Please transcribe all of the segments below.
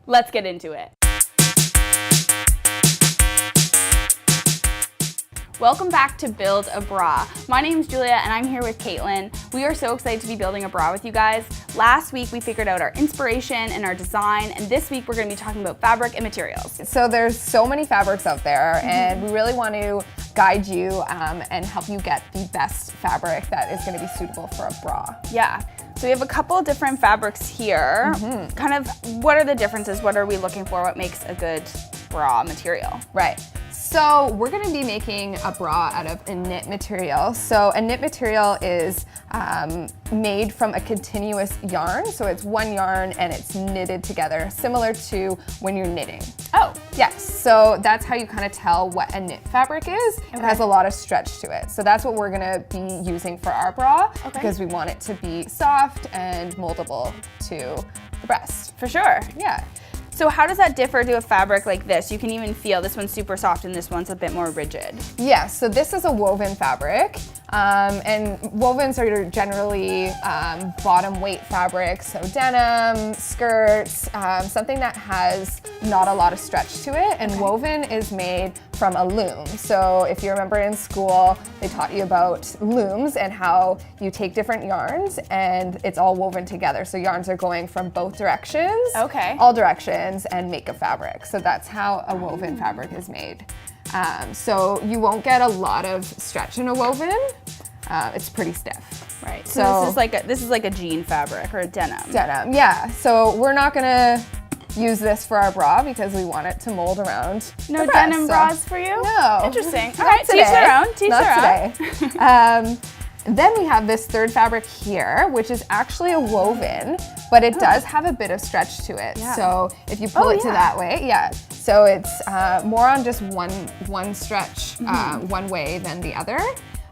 Let's get into it. Welcome back to Build a Bra. My name is Julia and I'm here with Caitlin. We are so excited to be building a bra with you guys. Last week we figured out our inspiration and our design, and this week we're going to be talking about fabric and materials. So there's so many fabrics out there, and we really want to guide you and help you get the best fabric that is going to be suitable for a bra. Yeah. So we have a couple of different fabrics here. Kind of, what are the differences? What are we looking for? What makes a good bra material? Right. So we're going to be making a bra out of a knit material. So a knit material is made from a continuous yarn. So it's one yarn and it's knitted together, similar to when you're knitting. Oh. Yes, so that's how you kind of tell what a knit fabric is. It has a lot of stretch to it. So that's what we're gonna be using for our bra because we want it to be soft and moldable to the breast. For sure. Yeah. So how does that differ to a fabric like this? You can even feel this one's super soft and this one's a bit more rigid. Yeah, so this is a woven fabric. And wovens are generally bottom weight fabrics, so denim, skirts, something that has not a lot of stretch to it. And woven is made from a loom. So if you remember in school, they taught you about looms and how you take different yarns and it's all woven together. So yarns are going from both directions, all directions, and make a fabric. So that's how a woven fabric is made. So you won't get a lot of stretch in a woven. It's pretty stiff. Right. So this is like a jean fabric or a denim. Denim, yeah. So we're not gonna use this for our bra because we want it to mold around No denim bras for you? No. Interesting. All right, teach their own. Teach their own. Then we have this third fabric here, which is actually a woven, but it does have a bit of stretch to it. Yeah. So if you pull it to that way, so it's more on just one stretch, one way than the other.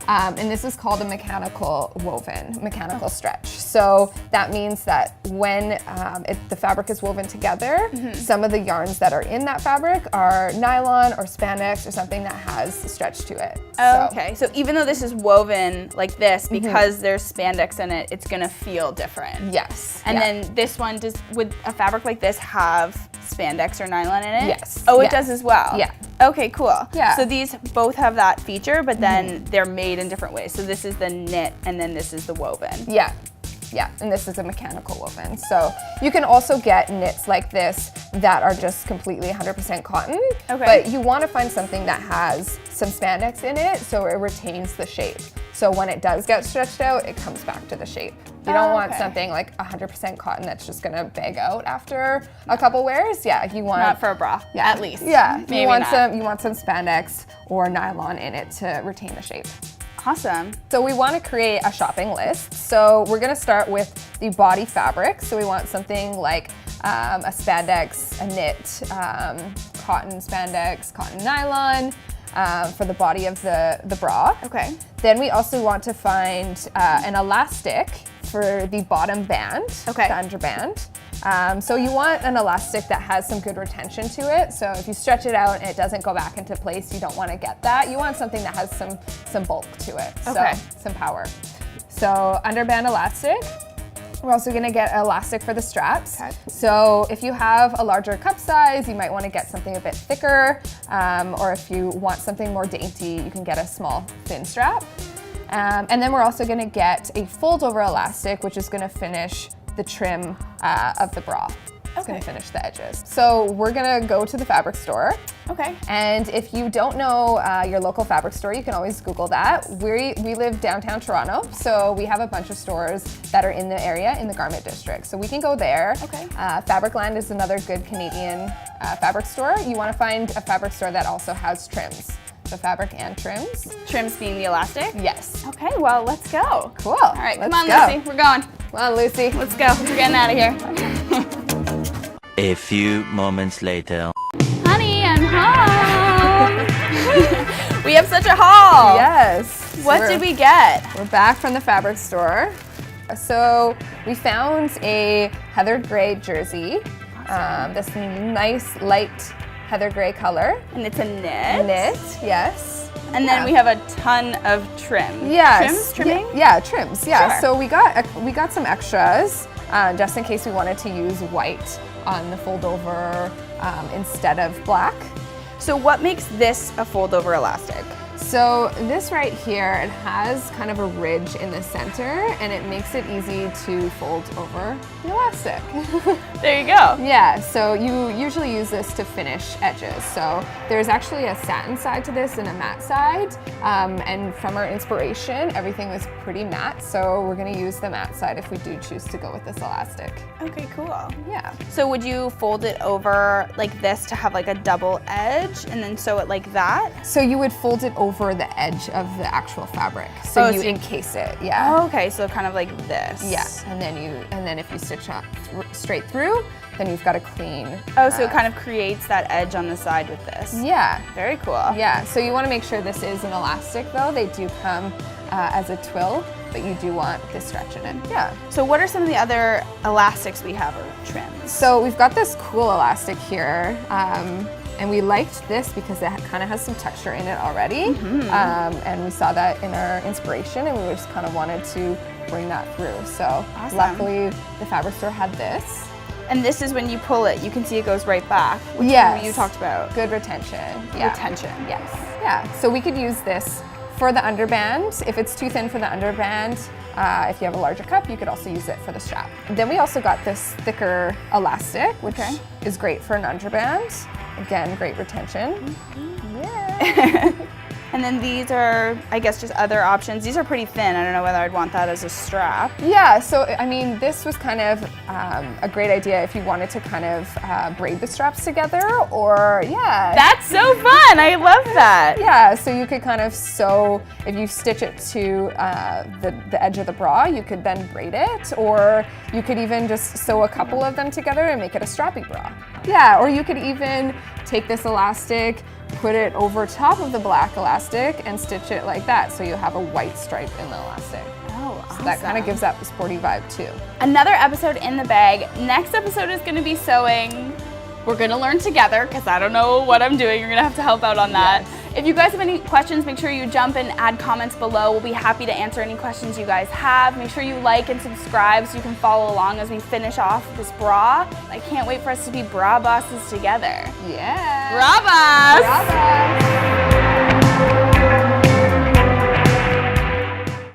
And this is called a mechanical woven, mechanical stretch. So that means that when the fabric is woven together, some of the yarns that are in that fabric are nylon or spandex or something that has stretch to it. Oh, okay, so even though this is woven like this, because there's spandex in it, it's gonna feel different. Yes. And then this one, would a fabric like this have spandex or nylon in it? Yes. Oh, it does as well? Yeah. Okay, cool. Yeah. So these both have that feature, but then they're made in different ways. So this is the knit and then this is the woven. Yeah. Yeah, and this is a mechanical woven. So you can also get knits like this that are just completely 100% cotton. Okay. But you want to find something that has some spandex in it so it retains the shape. So when it does get stretched out, it comes back to the shape. You don't want something like 100% cotton that's just gonna bag out after a couple wears. Yeah, you want Not for a bra, at least. Yeah, Maybe you want not. some spandex or nylon in it to retain the shape. Awesome. So we want to create a shopping list. So we're going to start with the body fabric. So we want something like a spandex, a knit, cotton spandex, cotton nylon for the body of the bra. Okay. Then we also want to find an elastic for the bottom band, the underband. So you want an elastic that has some good retention to it. So if you stretch it out and it doesn't go back into place, you don't want to get that. You want something that has some bulk to it, so some power. So underband elastic. We're also going to get elastic for the straps. So if you have a larger cup size, you might want to get something a bit thicker, or if you want something more dainty, you can get a small thin strap. And then we're also going to get a fold over elastic, which is going to finish the trim of the bra. It's going to finish the edges. So we're going to go to the fabric store. Okay. And if you don't know your local fabric store, you can always Google that. We live downtown Toronto, so we have a bunch of stores that are in the area, in the garment district. So we can go there. Okay. Fabricland is another good Canadian fabric store. You want to find a fabric store that also has trims. So fabric and trims. Trims being the elastic? Yes. Okay, well, let's go. Cool. All right, come on, Lucy. We're going. Come on, Lucy. Let's go. We're getting out of here. A few moments later. Honey, I'm home. We have such a haul. Yes. What did we get? We're back from the fabric store. So we found a heather gray jersey. This nice light heather gray color. And it's a knit. Knit, yes. And then we have a ton of trim. Yes. Trimming? Yeah, trims. Yeah. Sure. So we got some extras just in case we wanted to use white on the fold over instead of black. So what makes this a fold over elastic? So this right here, it has kind of a ridge in the center and it makes it easy to fold over the elastic. There you go. Yeah, so you usually use this to finish edges. So there's actually a satin side to this and a matte side. And from our inspiration, everything was pretty matte. So we're gonna use the matte side if we do choose to go with this elastic. Okay, cool. Yeah. So would you fold it over like this to have like a double edge and then sew it like that? So you would fold it over the edge of the actual fabric. So you encase it, yeah. Oh, okay, so kind of like this. Yeah, and then if you stitch up straight through, then you've got a clean. Oh, so it kind of creates that edge on the side with this. Yeah. Very cool. Yeah, so you want to make sure this is an elastic though. They do come as a twill, but you do want this stretch in it. Yeah. So what are some of the other elastics we have or trims? So we've got this cool elastic here. And we liked this because it kind of has some texture in it already. And we saw that in our inspiration and we just kind of wanted to bring that through. So luckily the fabric store had this. And this is when you pull it, you can see it goes right back. Which you talked about. Good retention. Yeah. Retention. Yes. Yeah. So we could use this for the underband. If it's too thin for the underband, if you have a larger cup, you could also use it for the strap. Then we also got this thicker elastic, which is great for an underband. Again, great retention. Yeah. And then these are, I guess, just other options. These are pretty thin. I don't know whether I'd want that as a strap. Yeah, so I mean, this was kind of a great idea if you wanted to kind of braid the straps together or, That's so fun, I love that. Yeah, so you could kind of sew, if you stitch it to the edge of the bra, you could then braid it, or you could even just sew a couple of them together and make it a strappy bra. Yeah, or you could even take this elastic, put it over top of the black elastic and stitch it like that, so you have a white stripe in the elastic. Oh, awesome. So that kind of gives that sporty vibe too. Another episode in the bag. Next episode is going to be sewing. We're going to learn together because I don't know what I'm doing. You're going to have to help out on that. Yes. If you guys have any questions, make sure you jump and add comments below. We'll be happy to answer any questions you guys have. Make sure you like and subscribe so you can follow along as we finish off this bra. I can't wait for us to be bra bosses together. Yeah. Bra boss! Bra boss!